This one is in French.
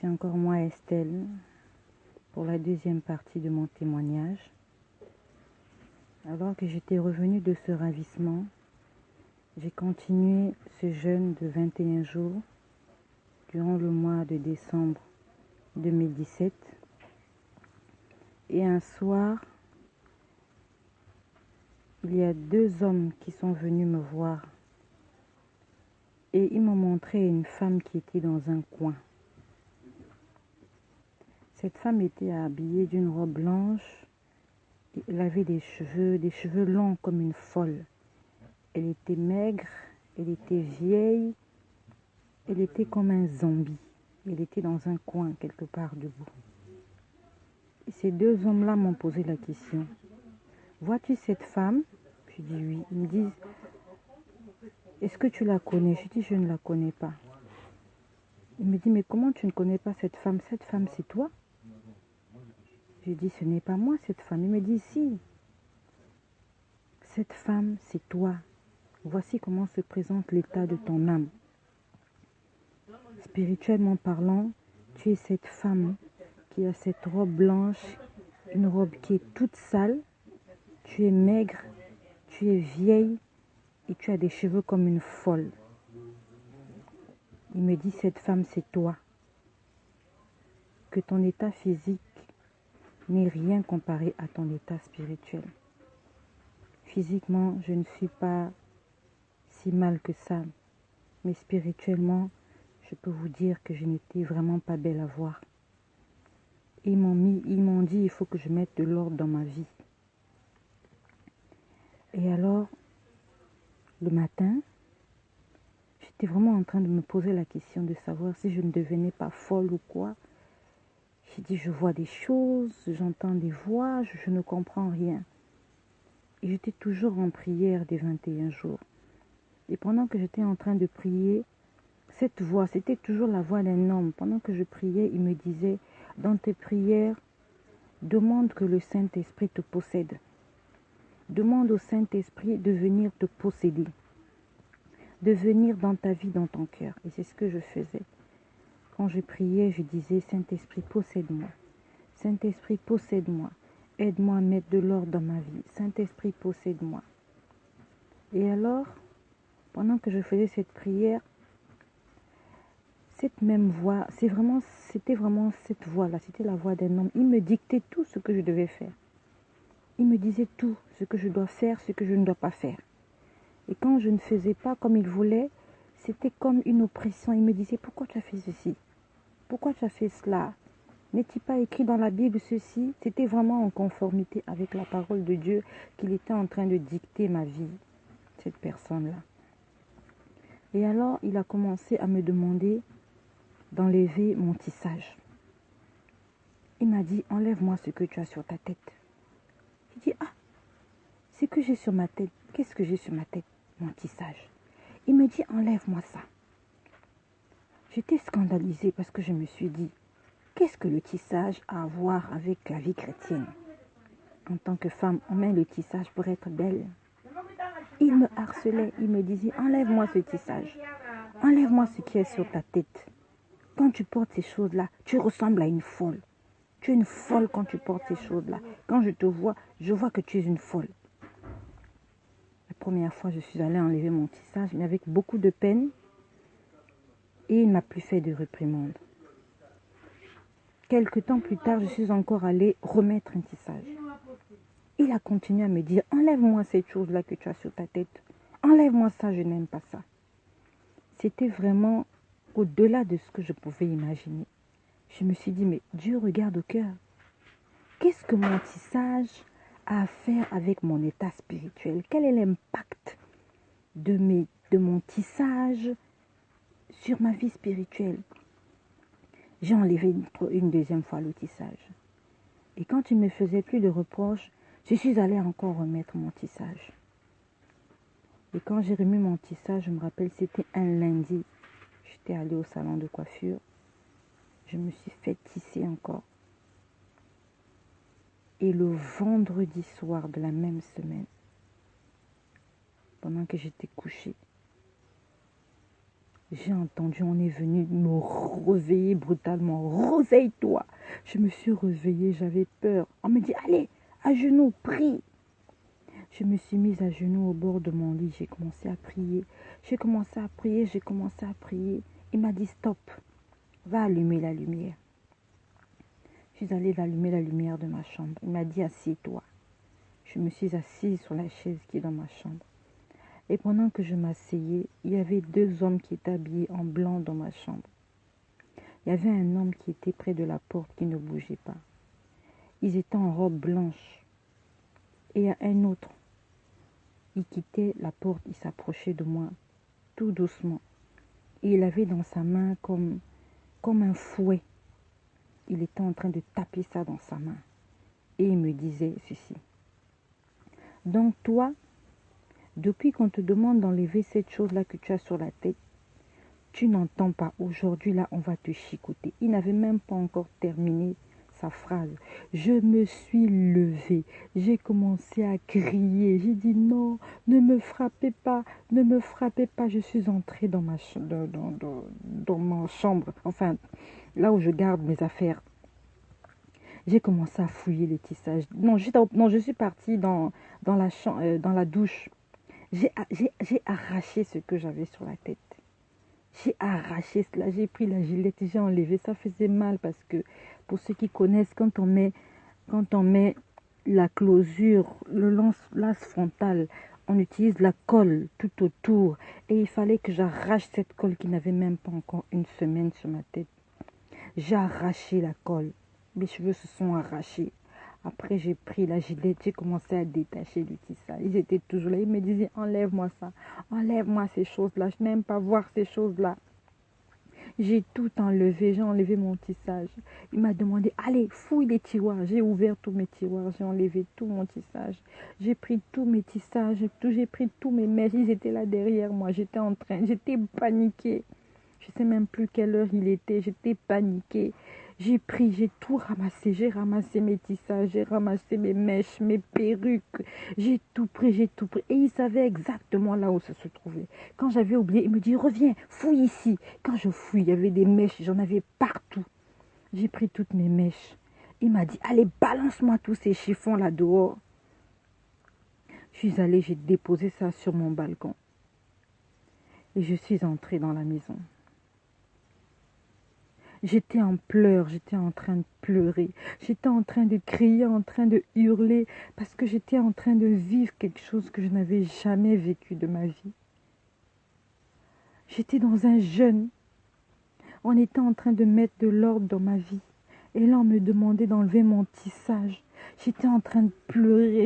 C'est encore moi, Estelle, pour la deuxième partie de mon témoignage. Alors que j'étais revenue de ce ravissement, j'ai continué ce jeûne de 21 jours durant le mois de décembre 2017. Et un soir, il y a 2 hommes qui sont venus me voir et ils m'ont montré une femme qui était dans un coin. Cette femme était habillée d'une robe blanche. Elle avait des cheveux longs comme une folle. Elle était maigre, elle était vieille, elle était comme un zombie. Elle était dans un coin quelque part debout. Et ces 2 hommes-là m'ont posé la question. Vois-tu cette femme? Je dis oui. Ils me disent, est-ce que tu la connais? Je dis, je ne la connais pas. Il me dit, mais comment tu ne connais pas cette femme? Cette femme, c'est toi? Je dis, ce n'est pas moi cette femme. Il me dit, si. Cette femme, c'est toi. Voici comment se présente l'état de ton âme. Spirituellement parlant, tu es cette femme qui a cette robe blanche, une robe qui est toute sale. Tu es maigre, tu es vieille et tu as des cheveux comme une folle. Il me dit, cette femme, c'est toi. Que ton état physique n'est rien comparé à ton état spirituel. Physiquement, je ne suis pas si mal que ça, mais spirituellement, je peux vous dire que je n'étais vraiment pas belle à voir. Ils m'ont dit, il faut que je mette de l'ordre dans ma vie. Et alors, le matin, j'étais vraiment en train de me poser la question de savoir si je ne devenais pas folle ou quoi. J'ai dit, je vois des choses, j'entends des voix, je ne comprends rien. Et j'étais toujours en prière des 21 jours. Et pendant que j'étais en train de prier, cette voix, c'était toujours la voix d'un homme. Pendant que je priais, il me disait, dans tes prières, demande que le Saint-Esprit te possède. Demande au Saint-Esprit de venir te posséder, de venir dans ta vie, dans ton cœur. Et c'est ce que je faisais. Quand je priais, je disais, Saint-Esprit, possède-moi. Saint-Esprit, possède-moi. Aide-moi à mettre de l'ordre dans ma vie. Saint-Esprit, possède-moi. Et alors, pendant que je faisais cette prière, cette même voix, c'était vraiment cette voix-là, c'était la voix d'un homme. Il me dictait tout ce que je devais faire. Il me disait tout, ce que je dois faire, ce que je ne dois pas faire. Et quand je ne faisais pas comme il voulait, c'était comme une oppression. Il me disait, pourquoi tu as fait ceci? Pourquoi tu as fait cela? N'est-il pas écrit dans la Bible ceci? C'était vraiment en conformité avec la parole de Dieu qu'il était en train de dicter ma vie, cette personne-là. Et alors, il a commencé à me demander d'enlever mon tissage. Il m'a dit, enlève-moi ce que tu as sur ta tête. J'ai dit, ah, ce que j'ai sur ma tête, qu'est-ce que j'ai sur ma tête? Mon tissage. Il me dit, enlève-moi ça. J'étais scandalisée parce que je me suis dit, qu'est-ce que le tissage a à voir avec la vie chrétienne? En tant que femme, on met le tissage pour être belle. Il me harcelait, il me disait, enlève-moi ce tissage. Enlève-moi ce qui est sur ta tête. Quand tu portes ces choses-là, tu ressembles à une folle. Tu es une folle quand tu portes ces choses-là. Quand je te vois, je vois que tu es une folle. La première fois, je suis allée enlever mon tissage, mais avec beaucoup de peine. Et il ne m'a plus fait de réprimande. Quelque temps plus tard, je suis encore allée remettre un tissage. Il a continué à me dire, enlève-moi cette chose-là que tu as sur ta tête. Enlève-moi ça, je n'aime pas ça. C'était vraiment au-delà de ce que je pouvais imaginer. Je me suis dit, mais Dieu regarde au cœur. Qu'est-ce que mon tissage a à faire avec mon état spirituel? Quel est l'impact de mon tissage sur ma vie spirituelle? J'ai enlevé une deuxième fois le tissage. Et quand il ne me faisait plus de reproches, je suis allée encore remettre mon tissage. Et quand j'ai remis mon tissage, je me rappelle, c'était un lundi. J'étais allée au salon de coiffure. Je me suis fait tisser encore. Et le vendredi soir de la même semaine, pendant que j'étais couchée, J'ai entendu, on est venu me réveiller brutalement. Réveille-toi. Je me suis réveillée, j'avais peur. On me dit, allez, à genoux, prie. Je me suis mise à genoux au bord de mon lit. J'ai commencé à prier. J'ai commencé à prier, j'ai commencé à prier. Il m'a dit, stop, va allumer la lumière. Je suis allée allumer la lumière de ma chambre. Il m'a dit, assieds-toi. Je me suis assise sur la chaise qui est dans ma chambre. Et pendant que je m'asseyais, il y avait 2 hommes qui étaient habillés en blanc dans ma chambre. Il y avait un homme qui était près de la porte qui ne bougeait pas. Ils étaient en robe blanche. Et il y a un autre. Il quittait la porte, il s'approchait de moi tout doucement. Et il avait dans sa main comme un fouet. Il était en train de taper ça dans sa main. Et il me disait ceci. Donc toi, depuis qu'on te demande d'enlever cette chose-là que tu as sur la tête, tu n'entends pas. Aujourd'hui, là, on va te chicoter. Il n'avait même pas encore terminé sa phrase. Je me suis levée. J'ai commencé à crier. J'ai dit non, ne me frappez pas, ne me frappez pas. Je suis entrée dans ma chambre, enfin, là où je garde mes affaires. J'ai commencé à fouiller les tissages. Non, je suis partie dans la douche. J'ai arraché ce que j'avais sur la tête. J'ai arraché cela, j'ai pris la gilette, j'ai enlevé. Ça faisait mal parce que, pour ceux qui connaissent, quand on met la closure, le lance frontal, on utilise la colle tout autour. Et il fallait que j'arrache cette colle qui n'avait même pas encore une semaine sur ma tête. J'ai arraché la colle. Mes cheveux se sont arrachés. Après, j'ai pris la gilette, j'ai commencé à détacher du tissage. Ils étaient toujours là. Ils me disaient, enlève-moi ça, enlève-moi ces choses-là. Je n'aime pas voir ces choses-là. J'ai tout enlevé, j'ai enlevé mon tissage. Il m'a demandé, allez, fouille les tiroirs. J'ai ouvert tous mes tiroirs, j'ai enlevé tout mon tissage. J'ai pris tous mes tissages, j'ai pris tous mes mèches. Ils étaient là derrière moi, j'étais paniquée. Je ne sais même plus quelle heure il était, j'étais paniquée. J'ai tout ramassé, j'ai ramassé mes tissages, j'ai ramassé mes mèches, mes perruques, j'ai tout pris. Et il savait exactement là où ça se trouvait. Quand j'avais oublié, il me dit, reviens, fouille ici. Quand je fouille, il y avait des mèches, j'en avais partout. J'ai pris toutes mes mèches. Il m'a dit, allez, balance-moi tous ces chiffons là dehors. Je suis allée, j'ai déposé ça sur mon balcon. Et je suis entrée dans la maison. J'étais en pleurs, j'étais en train de pleurer, j'étais en train de crier, en train de hurler, parce que j'étais en train de vivre quelque chose que je n'avais jamais vécu de ma vie. J'étais dans un jeûne, on était en train de mettre de l'ordre dans ma vie, et là on me demandait d'enlever mon tissage. J'étais en train de pleurer.